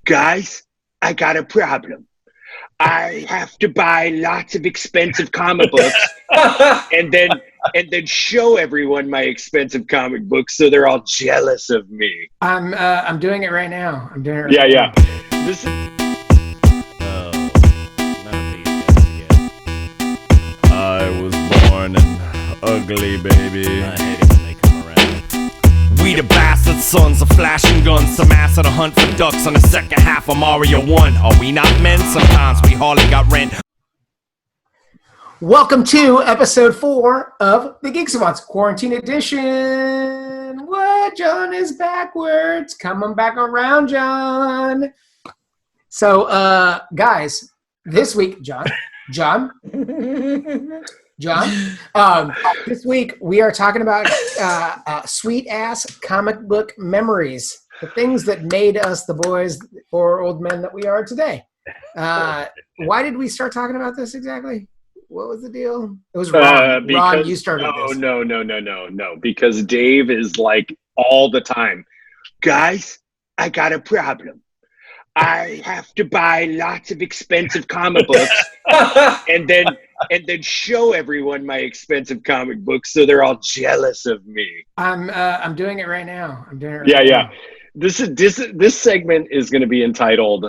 Guys, I got a problem. I have to buy lots of expensive comic books and then show everyone my expensive comic books so they're all jealous of me. I'm doing it right now. I'm doing it right Yeah, now. yeah. This is Oh, none of these guys again. I was born an ugly baby. I hate it when they come around. We the bastard sons of flashing guns, some ass on a hunt for ducks on the second half of Mario 1. Are we not men? Sometimes we hardly got rent. Welcome to episode 4 of the Geek Savants Quarantine Edition. What? John is backwards. Coming back around, John. So, guys, this week, John, this week we are talking about sweet-ass comic book memories, the things that made us the boys or old men that we are today. Why did we start talking about this exactly? What was the deal? It was Ron. Ron, you started this. No. Because Dave is like all the time. Guys, I got a problem. I have to buy lots of expensive comic books and then show everyone my expensive comic books so they're all jealous of me. I'm doing it right now. I'm doing it right now. Yeah. This segment is going to be entitled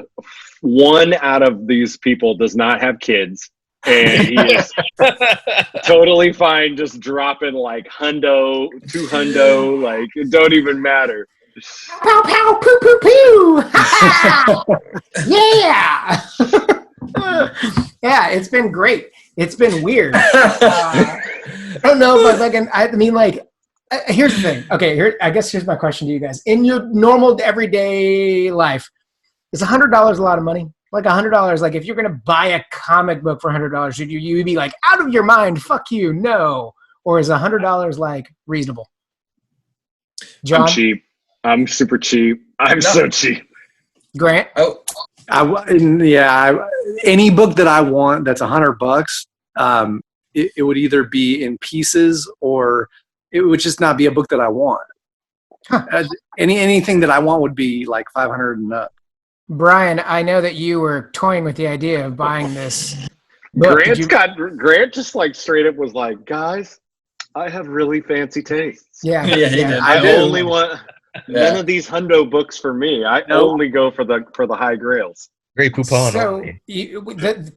"One out of these people does not have kids." And he is totally fine just dropping like hundo, two hundo, like it don't even matter. Pow, pow, poo, poo, poo. Yeah. Yeah, it's been great. It's been weird. I don't know if here's the thing. Okay, here's my question to you guys. In your normal everyday life, is $100 a lot of money? Like $100, like if you're going to buy a comic book for $100, should you be like, out of your mind, fuck you, no? Or is $100 like reasonable? John? I'm cheap. I'm super cheap. So cheap. Grant? Any book that I want that's $100, it would either be in pieces or it would just not be a book that I want. Huh. Anything that I want would be like $500 and up. Brian, I know that you were toying with the idea of buying this book. Grant just like straight up was like, guys, I have really fancy tastes. Yeah. I only want none of these hundo books for me. I only go for the high grails. Great coupon. So,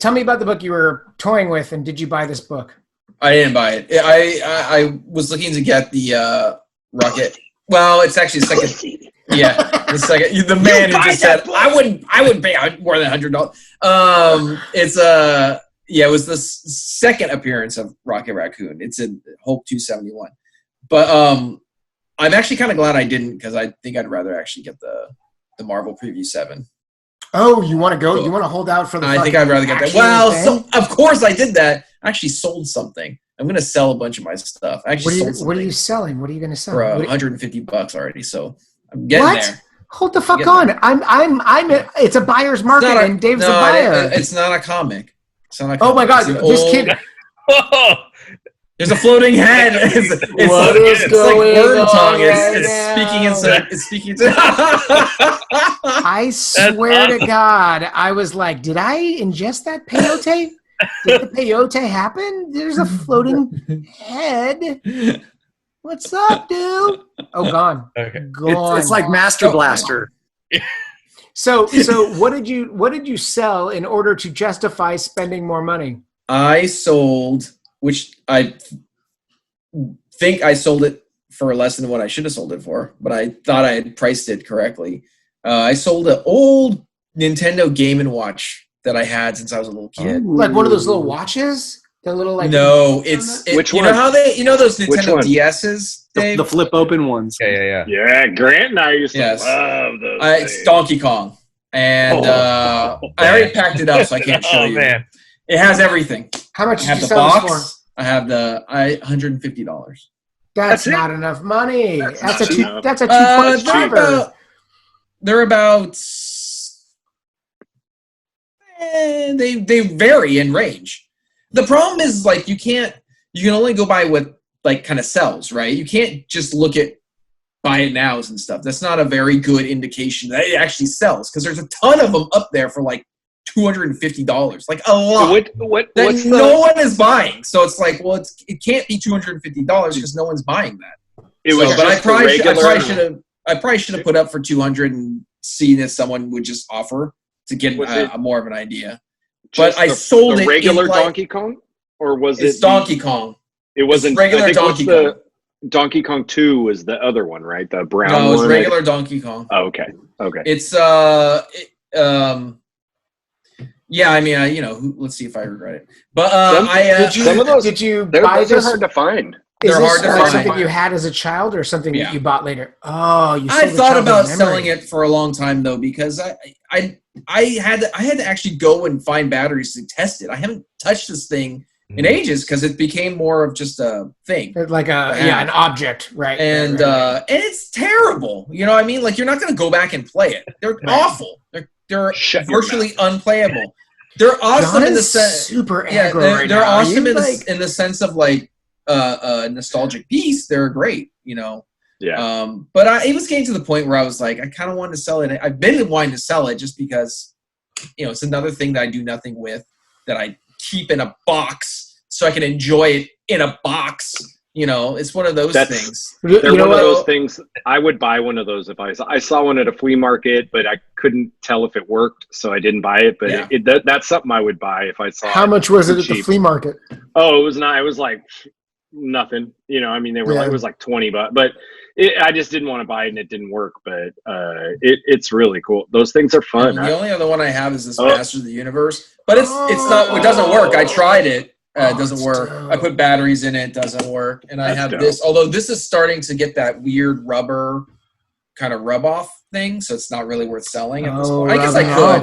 tell me about the book you were toying with, and did you buy this book? I didn't buy it. I was looking to get the Rocket. Well, it's actually the second. Yeah, the second. The man who just said I wouldn't pay more than $100. It was the second appearance of Rocket Raccoon. It's in Hulk 271. But I'm actually kind of glad I didn't, because I think I'd rather actually get the Marvel Preview 7. Oh, you want to go? You want to hold out for the? I think I'd rather get that. Well, so, of course I did that. I actually sold something. I'm going to sell a bunch of my stuff. I actually sold something. What are you selling? What are you going to sell? For $150 already. So I'm getting there. Hold the fuck on! It's a buyer's market, and Dave's a buyer. It's not a comic. Oh my god! This kid. There's a floating head. What is going on? It's speaking. I swear to God, I was like, did I ingest that peyote? Did the peyote happen? There's a floating head. What's up, dude? Oh, gone. Okay. Gone. It's like Master Blaster. So what did you sell in order to justify spending more money? I sold, which I think I sold it for less than what I should have sold it for, but I thought I had priced it correctly. I sold an old Nintendo Game & Watch that I had since I was a little kid. Like one of those little watches? The little like no, which one? You know how those Nintendo DSs, Dave? The flip open ones. Yeah. Yeah, Grant and I used to love those. It's Donkey Kong, and I already packed it up, so I can't show you. Man. It has everything. How much I have did you the sell box. this for? I have $150. That's not enough money. That's a 2.5 driver. They're about. They vary in range. The problem is, like, you can only go by what, like, kind of sells, right? You can't just look at buy it nows and stuff. That's not a very good indication that it actually sells, because there's a ton of them up there for like $250, like a lot. No one is buying. So it's like, well, it can't be $250 because no one's buying that. I probably should have put up for 200 and seen if someone would just offer to get more of an idea. But I sold it regular Donkey Kong, or was it Donkey Kong? It wasn't regular Donkey Kong. Donkey Kong 2 was the other one, right? The brown one. No, it was regular Donkey Kong. Oh, okay. It's yeah, I mean, let's see if I regret it. But did you buy this? They're hard to find. Is this something you had as a child, or something that you bought later? Oh, I thought about selling it for a long time though, because I had to actually go and find batteries to test it. I haven't touched this thing in ages because it became more of just a thing, like an object, right? And and it's terrible. You know what I mean? Like, you're not going to go back and play it. They're awful. They're virtually unplayable. They're awesome in the sense super aggro they're awesome in the sense of like a nostalgic piece. They're great, you know. Yeah. But it was getting to the point where I was like, I kind of wanted to sell it. I've been wanting to sell it just because, you know, it's another thing that I do nothing with, that I keep in a box so I can enjoy it in a box. You know, it's one of those things. They're one of those things. I would buy one of those if I saw one at a flea market, but I couldn't tell if it worked, so I didn't buy it. But that's something I would buy if I saw. How much was it at the flea market? Oh, it was not. It was like nothing. You know, I mean, they were like, it was like $20, but I just didn't want to buy it, and it didn't work. But it's really cool. Those things are fun. The only other one I have is this Masters of the Universe, but it's not. It doesn't work. I tried it. It doesn't work. Dope. I put batteries in it. Doesn't work. And I have this. Although this is starting to get that weird rubber kind of rub off thing, so it's not really worth selling at this point. I guess I could.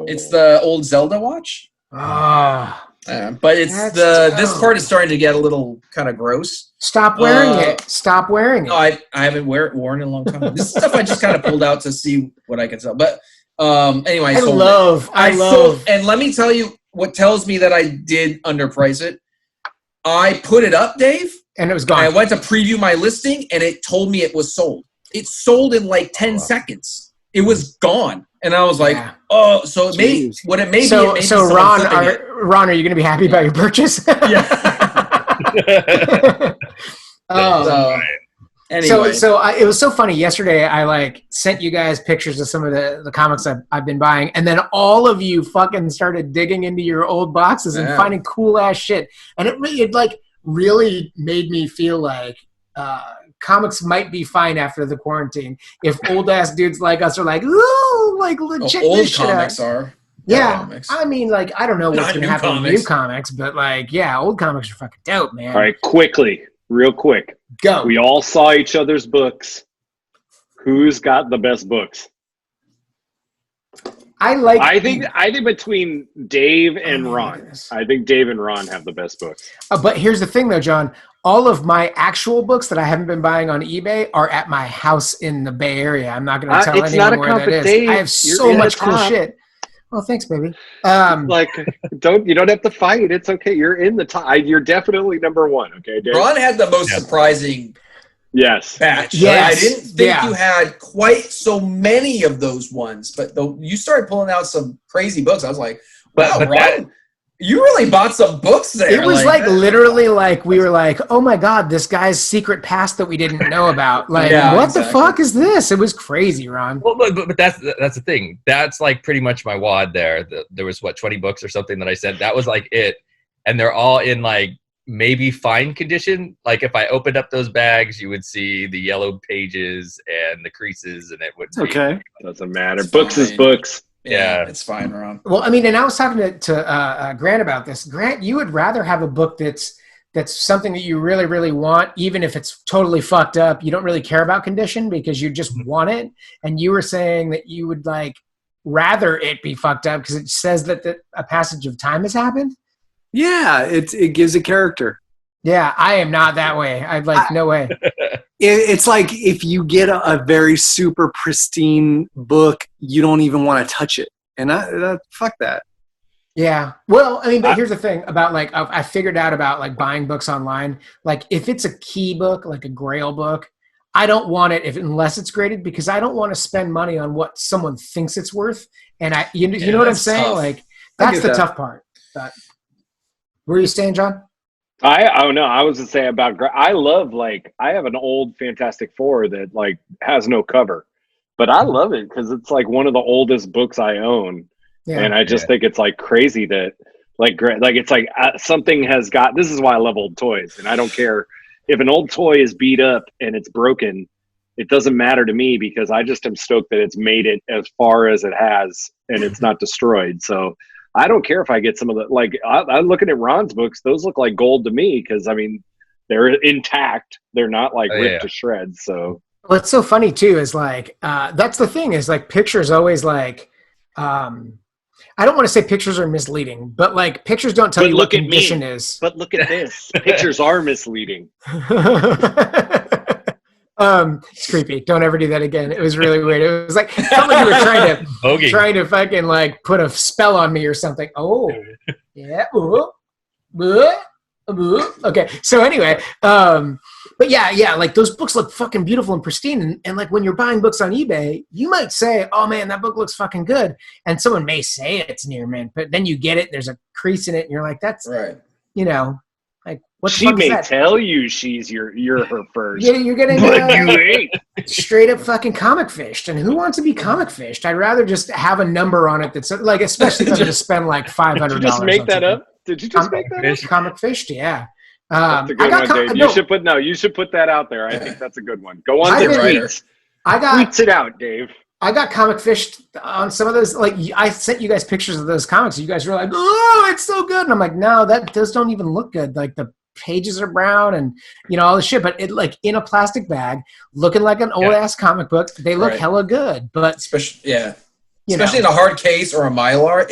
It's the old Zelda watch. But it's this part is starting to get a little kind of gross. Stop wearing it. Stop wearing it. No, I haven't worn it in a long time. This is stuff I just kind of pulled out to see what I could sell. But anyway, I love. And let me tell you what tells me that I did underprice it. I put it up, Dave, and it was gone. I went to preview my listing, and it told me it was sold. It sold in like 10 seconds. It was gone. And I was like, oh, so it made what it made me. So Ron, are you going to be happy about your purchase? Anyway. So it was so funny. Yesterday, I sent you guys pictures of some of the comics I've been buying, and then all of you fucking started digging into your old boxes and finding cool ass shit. And it really made me feel like comics might be fine after the quarantine if old ass dudes like us are like, ooh, like legit. Old comics are. Yeah, comics. I mean, I don't know what's going to happen with new comics, but old comics are fucking dope, man. All right, real quick. Go. We all saw each other's books. Who's got the best books? I think between Dave and Ron. I think Dave and Ron have the best books. But here's the thing, though, John. All of my actual books that I haven't been buying on eBay are at my house in the Bay Area. I'm not going to tell anyone where that is. Dave, I have so much cool shit. Well, thanks, baby. You don't have to fight. It's okay. You're in the top. You're definitely number one. Okay, Dave? Ron had the most surprising batch. Yes. I didn't think you had quite so many of those ones, but you started pulling out some crazy books. I was like, wow, Ron, you really bought some books there. It was literally we were like, oh my God, this guy's secret past that we didn't know about. What the fuck is this? It was crazy, Ron. Well, but that's the thing. That's pretty much my wad there. There was 20 books or something that I said. That was it. And they're all in maybe fine condition. If I opened up those bags, you would see the yellow pages and the creases, and it would be okay. Doesn't matter. Books is books. Yeah, it's fine, Ron. Well, I mean, and I was talking to Grant about this. Grant, you would rather have a book that's something that you really, really want, even if it's totally fucked up. You don't really care about condition because you just want it. And you were saying that you would rather it be fucked up because it says that a passage of time has happened. Yeah, it gives a character. Yeah, I am not that way. No way. It's like if you get a very super pristine book, you don't even want to touch it. And fuck that. Yeah. Well, I mean, but here's the thing about I figured out about buying books online. If it's a key book, like a Grail book, I don't want it unless it's graded, because I don't want to spend money on what someone thinks it's worth. And you know what I'm that's saying? tough. Like, that's get the that. tough part. But where are you staying, John? I don't know. I was to say about I love, like, I have an old Fantastic Four that like has no cover, but I love it because it's like one of the oldest books I own, Yeah. and I just think it's like crazy that like it's like something has got. This is why I love old toys, and I don't care if an old toy is beat up and it's broken. It doesn't matter to me because I just am stoked that it's made it as far as it has and it's not destroyed. So I don't care if I get some of the, like, I'm looking at Ron's books. Those look like gold to me because, I mean, they're intact. They're not like ripped to shreds. So What's so funny too is like, that's the thing is like pictures always like, I don't want to say pictures are misleading, but like pictures don't tell But you look what at condition me. is. But look at this. Pictures are misleading. It's creepy. Don't ever do that again. It was really weird. It was like, felt like you were trying to fucking like put a spell on me or something. Oh, yeah. Ooh. Ooh. Ooh. Okay. So anyway, but yeah, like those books look fucking beautiful and pristine. And like when you're buying books on eBay, you might say, oh man, that book looks fucking good. And someone may say it's near mint, but then you get it, there's a crease in it, and you're like, that's, Right. you know, like what the She fuck is may that? tell you you're her first. You're getting But you ain't. straight up fucking comic fished. And who wants to be comic fished? I'd rather just have a number on it that's like, especially if I'm going to spend like $500. Did you just make that up? Did you just make that up? Comic fished, yeah. That's a good one, Dave. You should put that out there. I think that's a good one. Go on I've the been- tweets. Tweets it out, Dave. I got comic fished on some of those. Like I sent you guys pictures of those comics. You guys were like, "Oh, it's so good," and I'm like, "No, those don't even look good. Like the pages are brown and all this shit." But it like in a plastic bag, looking like an old ass comic book. They look hella good, but especially in a hard case or a Mylar,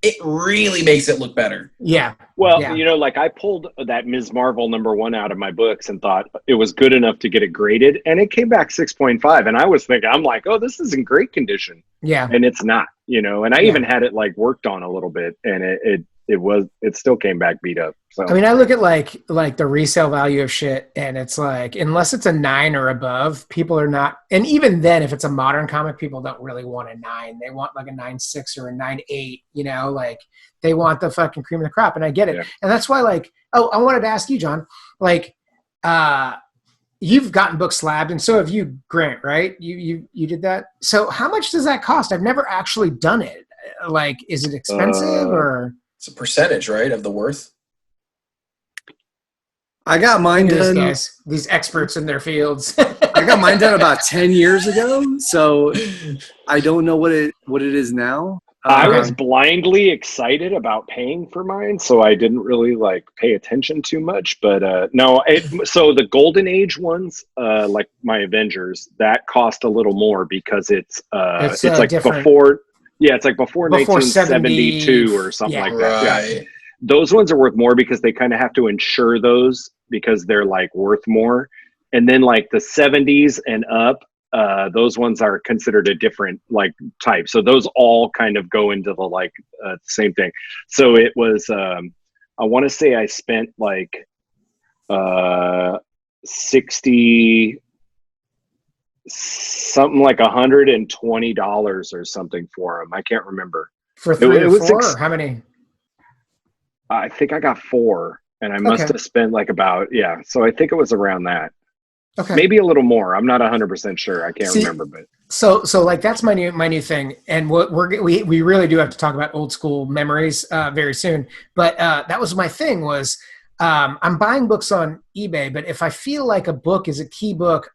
it really makes it look better. Yeah. Well, like I pulled that Ms. Marvel #1 out of my books and thought it was good enough to get it graded, and it came back 6.5. And I was thinking, I'm like, oh, this is in great condition. Yeah. And it's not, and I even had it like worked on a little bit, and it still came back beat up. So I mean, I look at like the resale value of shit, and it's like, unless it's a 9 or above, people are not. And even then, if it's a modern comic, people don't really want a 9. They want like a 9.6 or a 9.8. Like they want the fucking cream of the crop, and I get it. Yeah. And that's why, like, I wanted to ask you, John, like, you've gotten books slabbed, and so have you, Grant, right? You did that. So how much does that cost? I've never actually done it. Like, is it expensive or? It's a percentage, right, of the worth. I got mine done. These experts in their fields. I got mine done about 10 years ago, so I don't know what it is now. I was blindly excited about paying for mine, so I didn't really like pay attention too much. But no, so the Golden Age ones, like my Avengers, that cost a little more because it's like different. before 1972 or something like that. Right. Yeah. Those ones are worth more because they kind of have to insure those because they're like worth more. And then like the 70s and up, those ones are considered a different like type. So those all kind of go into the like same thing. So it was, I want to say I spent like 60, something like $120 or something for them. I can't remember. For 3 or 4 or how many? I think I got 4, and I must have spent like about, so I think it was around that. Okay. Maybe a little more. I'm not 100% sure. I can't remember, but so like that's my new thing, and we really do have to talk about old school memories very soon. But that was my thing was I'm buying books on eBay, but if I feel like a book is a key book,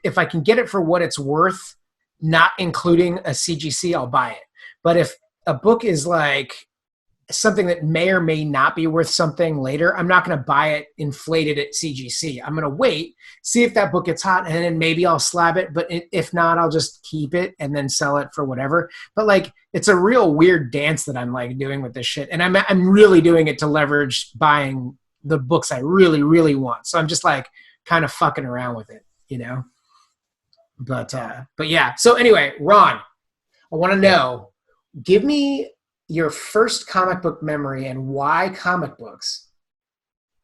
if I can get it for what it's worth, not including a CGC, I'll buy it. But if a book is like something that may or may not be worth something later, I'm not going to buy it inflated at CGC. I'm going to wait, see if that book gets hot, and then maybe I'll slab it. But if not, I'll just keep it and then sell it for whatever. But like, it's a real weird dance that I'm like doing with this shit. And I'm really doing it to leverage buying the books I really, really want. So I'm just like kind of fucking around with it, But yeah. So anyway, Ron, I want to know, give me your first comic book memory and why comic books.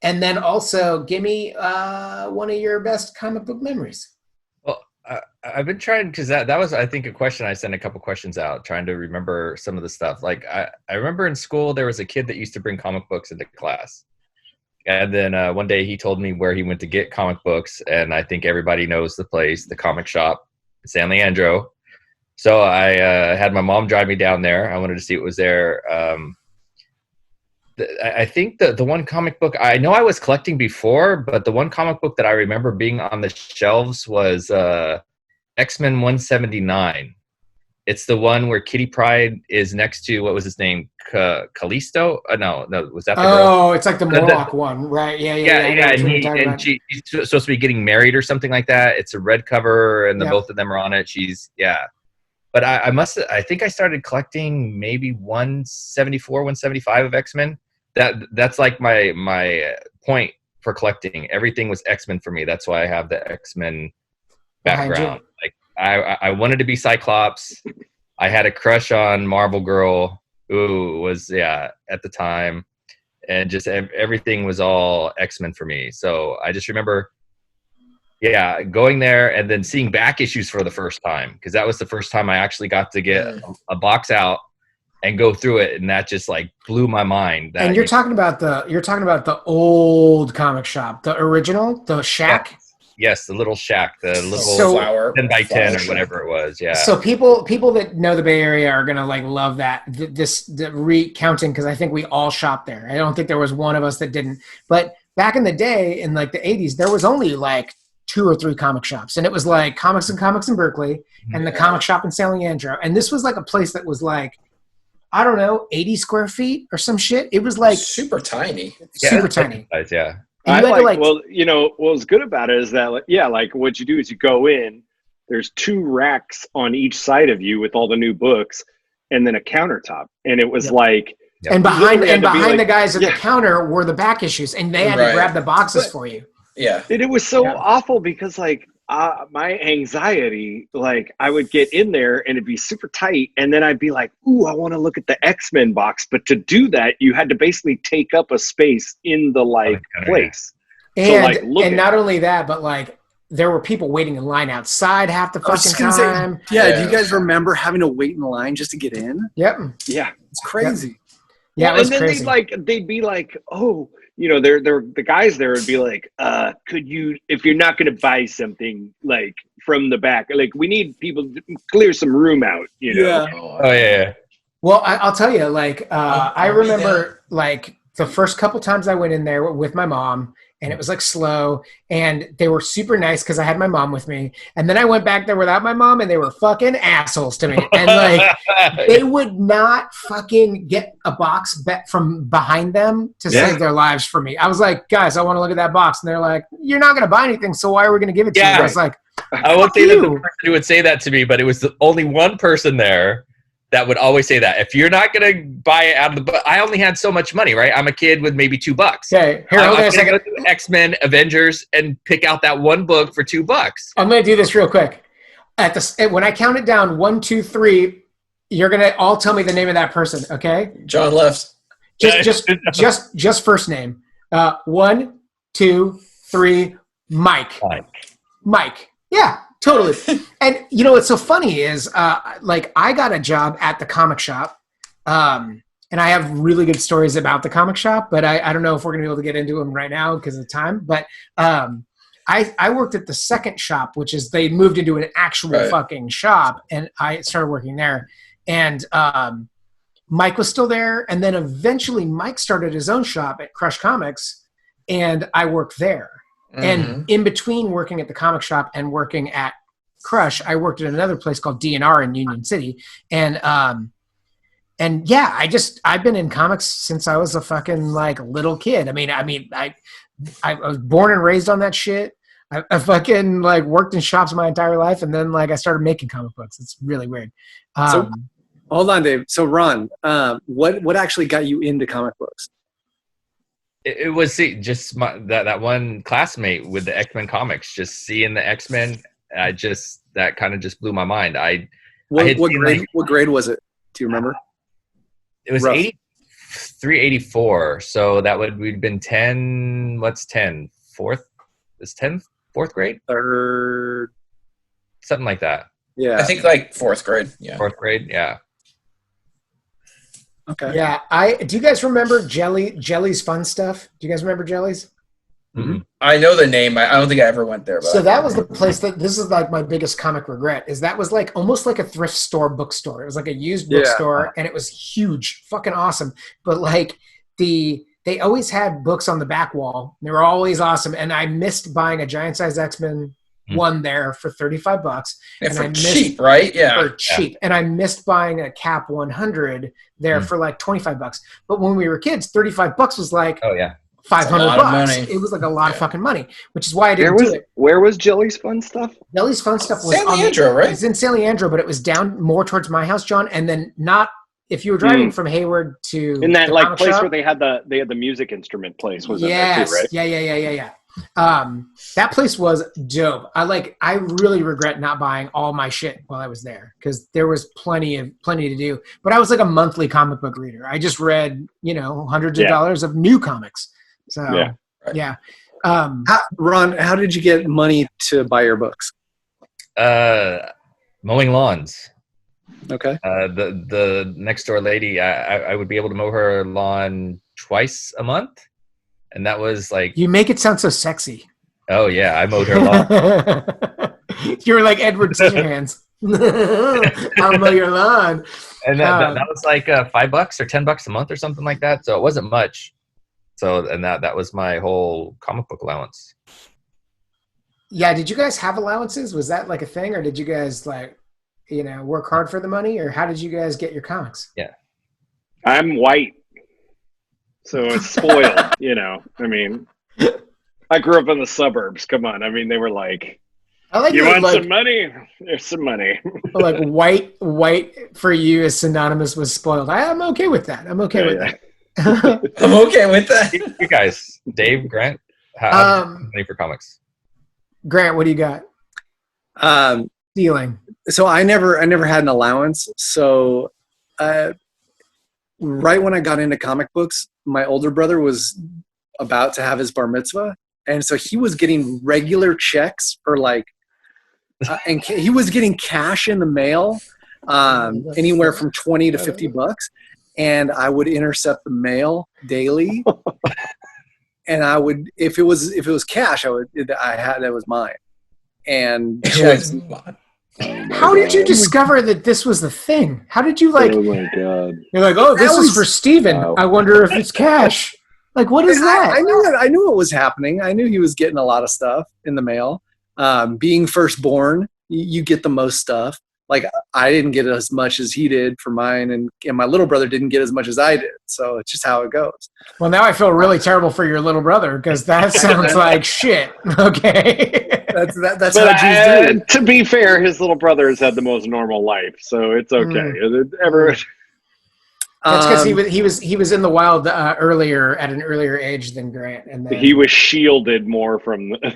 And then also give me one of your best comic book memories. Well, I've been trying because that was, I think, a question. I sent a couple questions out trying to remember some of the stuff. Like I remember in school there was a kid that used to bring comic books into class. And then one day he told me where he went to get comic books. And I think everybody knows the place, the comic shop in San Leandro. So I had my mom drive me down there. I wanted to see what was there. I think the one comic book, I know I was collecting before, but the one comic book that I remember being on the shelves was X-Men 179. It's the one where Kitty Pryde is next to, what was his name? Callisto? No, was that the girl? Oh, it's like the Morlock one, right? Yeah. And she's supposed to be getting married or something like that. It's a red cover, and both of them are on it. But I think I started collecting maybe 174, 175 of X-Men. That's like my point for collecting. Everything was X-Men for me. That's why I have the X-Men background. Like I wanted to be Cyclops. I had a crush on Marvel Girl, who was at the time, and just everything was all X-Men for me. So I just remember going there and then seeing back issues for the first time, because that was the first time I actually got to get a box out and go through it, and that just like blew my mind. And you're talking about the old comic shop, the original, the shack. Yes, the little shack, the little flower 10 by 10 or whatever it was. Yeah. So people that know the Bay Area are gonna like love that the recounting, because I think we all shopped there. I don't think there was one of us that didn't. But back in the day, in like the 80s, there was only like 2 or 3 comic shops, and it was like Comics in Berkeley and the comic shop in San Leandro. And this was like a place that was like, I don't know, 80 square feet or some shit. It was like super tiny. Super tiny. Yeah. What's good about it is that, like what you do is you go in, there's 2 racks on each side of you with all the new books, and then a countertop. And it was like, and behind the guys at the counter were the back issues, and they had to grab the boxes for you. Yeah. And it was so awful because like my anxiety, like I would get in there and it'd be super tight, and then I'd be like, ooh, I want to look at the X-Men box. But to do that, you had to basically take up a space in the place. And not only that, but like there were people waiting in line outside half the fucking time. Do you guys remember having to wait in line just to get in? Yep. Yeah. It's crazy. Yeah, and then they'd be like, oh, they're the guys there would be like, could you, if you're not going to buy something like from the back, like we need people to clear some room out, Yeah. Oh yeah. Well, I'll tell you, like I remember like the first couple times I went in there with my mom, and it was like slow, and they were super nice because I had my mom with me. And then I went back there without my mom, and they were fucking assholes to me. And like they would not fucking get a box from behind them to save their lives for me. I was like, guys, I want to look at that box. And they're like, you're not going to buy anything, so why are we going to give it to you? I was like, I won't say that the person who would say that to me, but it was the only one person there that would always say that. If you're not going to buy it out of the book, I only had so much money, right? I'm a kid with maybe $2. Okay, here, hold on a second. Go to the X-Men, Avengers, and pick out that one book for $2. I'm going to do this real quick. When I count it down, 1, 2, 3, you're going to all tell me the name of that person, okay? John left. Just first name. 1, 2, 3, Mike. Yeah. Totally. And what's so funny is like I got a job at the comic shop, and I have really good stories about the comic shop, but I don't know if we're gonna be able to get into them right now because of time. But I worked at the second shop, which is they moved into an actual fucking shop, and I started working there. And Mike was still there, and then eventually Mike started his own shop at Crush Comics, and I worked there. And in between working at the comic shop and working at Crush, I worked at another place called D&R in Union City. And yeah, I've been in comics since I was a fucking like little kid. I was born and raised on that shit. I fucking like worked in shops my entire life, and then like I started making comic books. It's really weird. So hold on, Dave. So Ron, what actually got you into comic books? It was just that one classmate with the X-Men comics, just seeing the X-Men. That kind of just blew my mind. What grade was it? Do you remember? It was 384. So that we'd been 10. What's 10? Fourth? Is 10 fourth grade? Third. Something like that. Yeah. I think like fourth grade. Yeah. Fourth grade. Yeah. Okay. Yeah, do you guys remember Jelly's Fun Stuff? Do you guys remember Jelly's? Mm-hmm. I know the name. I don't think I ever went there. But So that was the place this is like my biggest comic regret is that was like almost like a thrift store bookstore. It was like a used bookstore and it was huge, fucking awesome. But like they always had books on the back wall. They were always awesome. And I missed buying a giant size X-Men one there for $35. yeah, and for I missed, cheap, right? Yeah. for cheap. And I missed buying a Cap 100 there for like $25. But when we were kids, $35 was like Oh yeah. $500 lot of money. It was like a lot of fucking money, which is why I didn't do it. Where was Jelly's Fun Stuff? Jelly's Fun Stuff was San Leandro, right? It's in San Leandro, but it was down more towards my house, John, and then not if you were driving from Hayward to In that the like comic place shop. where they had the music instrument place was in there Yes, too, right? yeah. That place was dope. I really regret not buying all my shit while I was there because there was plenty to do. But I was like a monthly comic book reader. I just read hundreds of dollars of new comics. So yeah. Ron, how did you get money to buy your books? Mowing lawns. Okay. The next door lady, I would be able to mow her lawn twice a month, and that was like. You make it sound so sexy. Oh yeah, I mowed her lawn. You're like Edward Scissorhands. I'll mow your lawn. And that was like $5 or $10 a month or something like that. So it wasn't much. So and that was my whole comic book allowance. Yeah, did you guys have allowances? Was that like a thing, or did you guys like, work hard for the money, or how did you guys get your comics? Yeah, I'm white, so it's spoiled. I mean, I grew up in the suburbs. Come on, I mean, they were like, I like "You that, want some money? There's some money." like white for you is synonymous with spoiled. I'm okay with that. I'm okay with that. I'm okay with that. you guys, Dave, Grant, how money for comics? Grant, what do you got? Stealing. So I never had an allowance. So right when I got into comic books, my older brother was about to have his bar mitzvah. And so he was getting regular checks for like, and he was getting cash in the mail, anywhere from $20 to $50. And I would intercept the mail daily. And I would, if it was cash, that was mine. And How did you discover that this was the thing? How did you like? Oh my god! You're like, oh, this is for Steven. Wow. I wonder if it's cash. Like, what is that? I knew it was happening. I knew he was getting a lot of stuff in the mail. Being firstborn, you get the most stuff. Like I didn't get as much as he did for mine, and my little brother didn't get as much as I did. So it's just how it goes. Well, now I feel really terrible for your little brother because that sounds like shit. Okay. That's how Jews do. To be fair, his little brother has had the most normal life, so it's okay. That's because he was in the wild at an earlier age than Grant, and then He was shielded more from the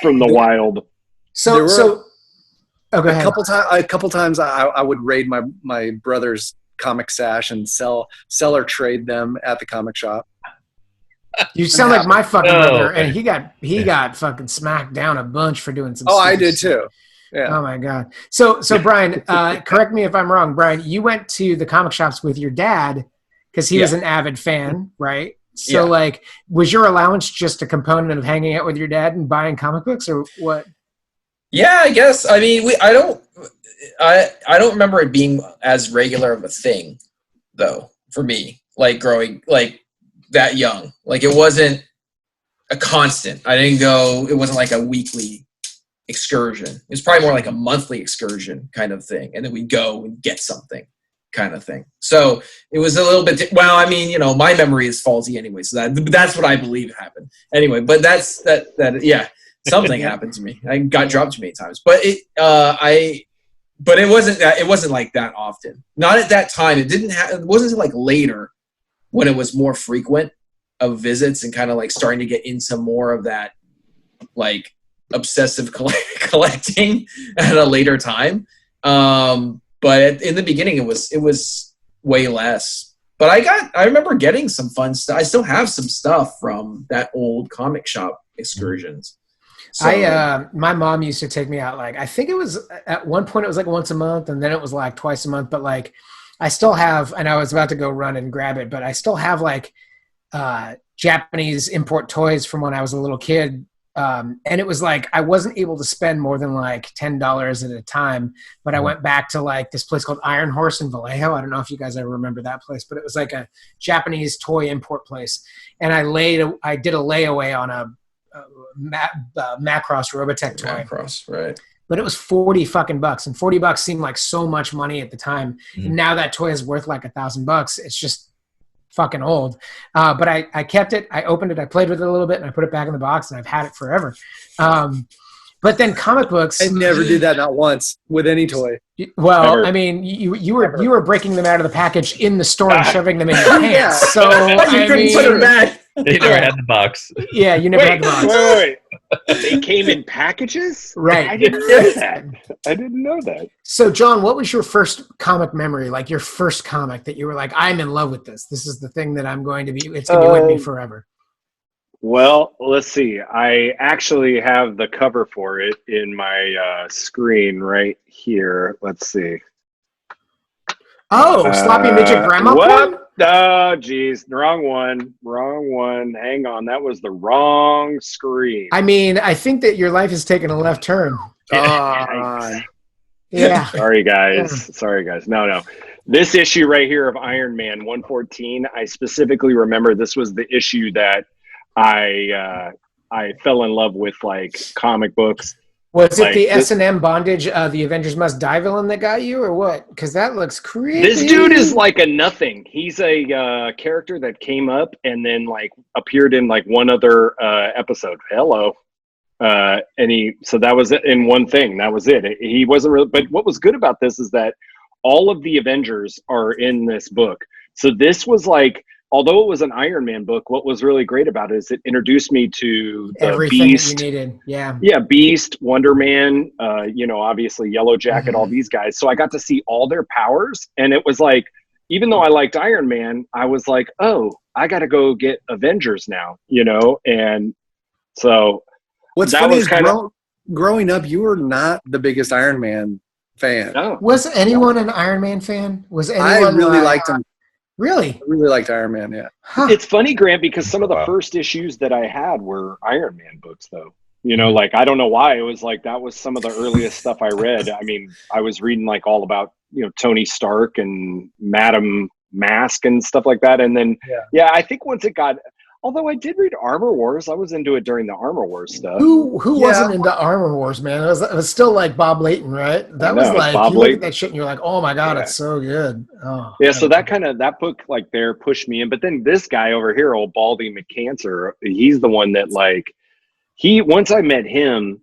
wild. Go ahead. A couple times I would raid my brother's comic stash and sell or trade them at the comic shop. You sound like my fucking brother, and he got fucking smacked down a bunch for doing some. Oh, stupid I did stuff. too. Yeah. Oh my god. So Brian, correct me if I'm wrong. Brian, you went to the comic shops with your dad because he was an avid fan, right? So like, was your allowance just a component of hanging out with your dad and buying comic books, or what? Yeah, I guess. I mean, I don't remember it being as regular of a thing, though, for me. Like growing like that young, like it wasn't a constant. I didn't go. It wasn't like a weekly excursion. It was probably more like a monthly excursion kind of thing, and then we'd go and get something kind of thing. So it was a little bit. Well, I mean, my memory is faulty anyway, so that's what I believe happened. Anyway, but that yeah. Something happened to me. I got dropped too many times, but it wasn't that. It wasn't like that often. Not at that time. It didn't. It wasn't until like later when it was more frequent of visits and kind of like starting to get into more of that like obsessive collecting at a later time. But in the beginning, it was way less. But I remember getting some fun stuff. I still have some stuff from that old comic shop excursions. So, my mom used to take me out, like, I think it was at one point it was like once a month, and then it was like twice a month. But like, I still have, and I was about to go run and grab it, but I still have like Japanese import toys from when I was a little kid. And it was like, I wasn't able to spend more than like $10 at a time, but I went back to like this place called Iron Horse in Vallejo. I don't know if you guys ever remember that place, but it was like a Japanese toy import place. And I did a layaway on a Macross Robotech toy. Macross, right. But it was $40 and $40 seemed like so much money at the time. And now that toy is worth like $1,000. It's just fucking old. But I kept it. I opened it. I played with it a little bit, and I put it back in the box, and I've had it forever. But then comic books. I never did that, not once, with any toy. Well, Never. I mean, you were breaking them out of the package in the store and shoving them in your pants. So You couldn't put them back. They never had the box. Yeah, you never had the box. Wait. They came in packages? Right. I didn't know that. I didn't know that. So, John, what was your first comic memory? Like your first comic that you were like, I'm in love with this. This is the thing that I'm going to be. It's going to be with me forever. Well, let's see. I actually have the cover for it in my screen right here. Let's see. Oh, Sloppy Midget Grandma porn? Oh, geez. Wrong one. Hang on. That was the wrong screen. I mean, I think that your life has taken a left turn. Nice. Yeah. Sorry, guys. No. This issue right here of Iron Man 114, I specifically remember this was the issue that I fell in love with, like, comic books. Was Like, it the this- S&M Bondage, the Avengers Must Die villain that got you, or what? Because that looks creepy. This dude is like a nothing. He's a character that came up and then like appeared in like one other episode. Hello. So that was it in one thing. That was it. He wasn't really, but what was good about this is that all of the Avengers are in this book. So this was like, although it was an Iron Man book, what was really great about it is it introduced me to the everything Beast. that you needed. Yeah. Yeah, Beast, Wonder Man, obviously Yellow Jacket, all these guys. So I got to see all their powers. And it was like, even though I liked Iron Man, I was like, oh, I got to go get Avengers now, And so What's that funny was is growing up, you were not the biggest Iron Man fan. no. Was anyone an Iron Man fan? Was anyone? I really liked him. Really? I really liked Iron Man, yeah. Huh. It's funny, Grant, because some of the Wow. first issues that I had were Iron Man books, though. Like, I don't know why. It was like that was some of the earliest stuff I read. I mean, I was reading like all about, Tony Stark and Madame Mask and stuff like that. And then, I think once it got, although I did read Armor Wars, I was into it during the Armor Wars stuff. Who Yeah. wasn't into Armor Wars, man? It was still like Bob Layton, right? That was know, like, Bob you look at Layton. that shit and you're like, oh my God, Yeah. it's so good. Oh, Yeah, so that book like there pushed me in. But then this guy over here, old Baldy McCancer, he's the one that like once I met him,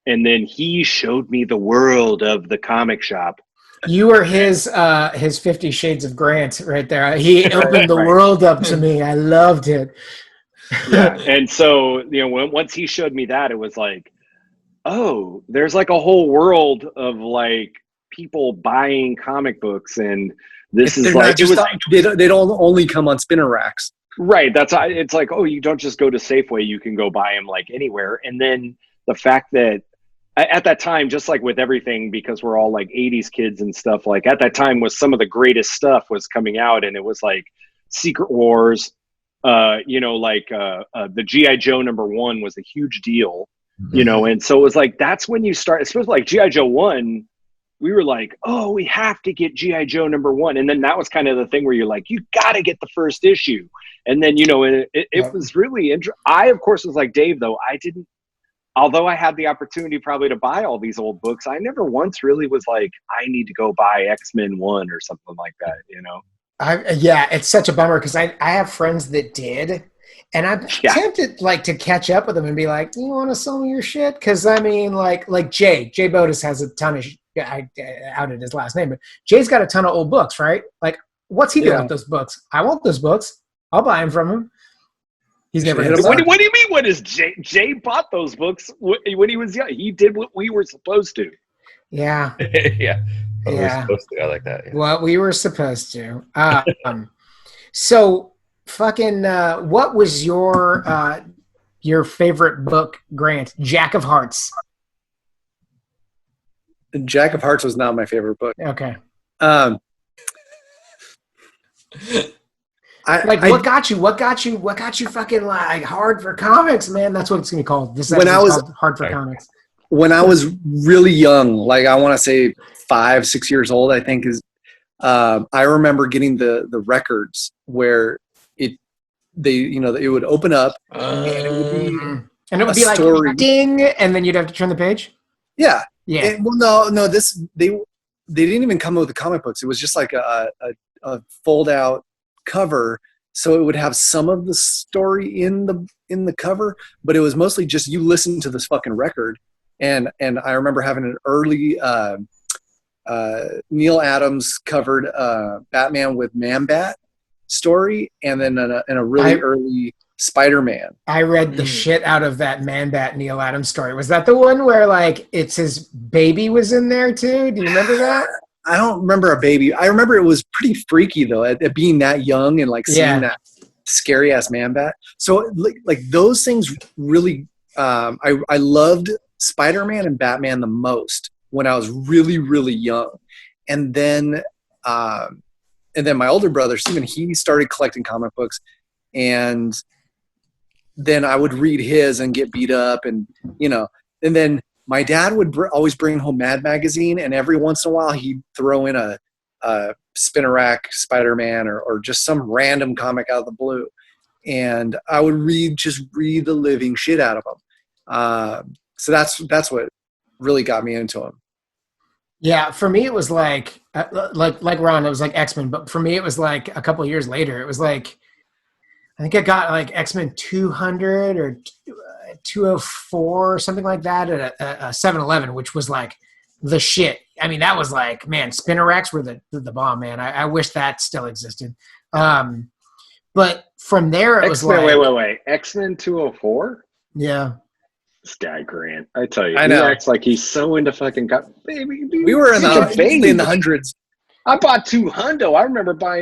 and then he showed me the world of the comic shop. You were his 50 Shades of Grant right there. He opened the Right. world up to me. I loved it. Yeah, and so once he showed me that, it was like, oh, there's like a whole world of like people buying comic books, and this They're is not like just they don't only come on spinner racks. right. It's like, oh, you don't just go to Safeway; you can go buy them like anywhere. And then the fact that at that time, just like with everything, because we're all like 80s kids and stuff, like at that time was some of the greatest stuff was coming out, and it was like Secret Wars, the G.I. Joe #1 was a huge deal, and so it was like, that's when you start, especially like G.I. Joe 1, we were like, oh, we have to get G.I. Joe #1. And then that was kind of the thing where you're like, you got to get the first issue. And then, it was really interesting. I, of course, was like Dave, though. Although I had the opportunity probably to buy all these old books, I never once really was like, I need to go buy X-Men 1 or something like that, It's such a bummer because I have friends that did, and I'm tempted like to catch up with them and be like, you want to sell me your shit? Because I mean, like Jay Bodis has a ton of. I outed his last name, but Jay's got a ton of old books, right? Like, what's he doing with those books? I want those books. I'll buy them from him. He's never hit What do you mean? What is Jay? Jay bought those books when he was young. He did what we were supposed to. Yeah. Yeah. What we're Yeah. supposed to. I like that. Yeah. What we were supposed to. So, fucking, what was your favorite book, Grant? Jack of Hearts. Jack of Hearts was not my favorite book. Okay. Um, What got you? What got you fucking like hard for comics, man? That's what it's gonna be called. This When I episode's was- called Hard for Comics. when I was really young, like I want to say 5, 6 years old, I think I remember getting the records where it would open up and it would be And it would a be like story. ding, and then you'd have to turn the page. Yeah. Yeah. Well, no, they didn't even come with the comic books. It was just like a fold out cover, so it would have some of the story in the cover, but it was mostly just you listen to this fucking record. And I remember having an early Neil Adams covered Batman with Man-Bat story, and then a really early Spider-Man. I read the shit out of that Man-Bat Neil Adams story. Was that the one where like it's his baby was in there too? Do you remember that? I don't remember a baby. I remember it was pretty freaky though, at being that young and like seeing that scary ass Man-Bat. So like those things really, I loved Spider-Man and Batman the most when I was really, really young. And then my older brother, Steven, he started collecting comic books, and then I would read his and get beat up, and and then my dad would always bring home Mad Magazine, and every once in a while he'd throw in a Spinnerack Spider-Man or just some random comic out of the blue, and I would read the living shit out of them. So that's what really got me into them. Yeah, for me it was like Ron, it was like X-Men, but for me it was like a couple of years later. It was like I think I got like X-Men 200 or 204 or something like that at a 7-Eleven, which was like the shit. I mean, that was like, man, Spinneracks were the bomb, man. I wish that still existed. But from there it was X-Men, like wait. X-Men 204? Yeah. This guy Grant, I tell you, I know. he acts like he's so into fucking baby. Dude, We were in such a baby. the hundreds. I bought 2 hundo. I remember buying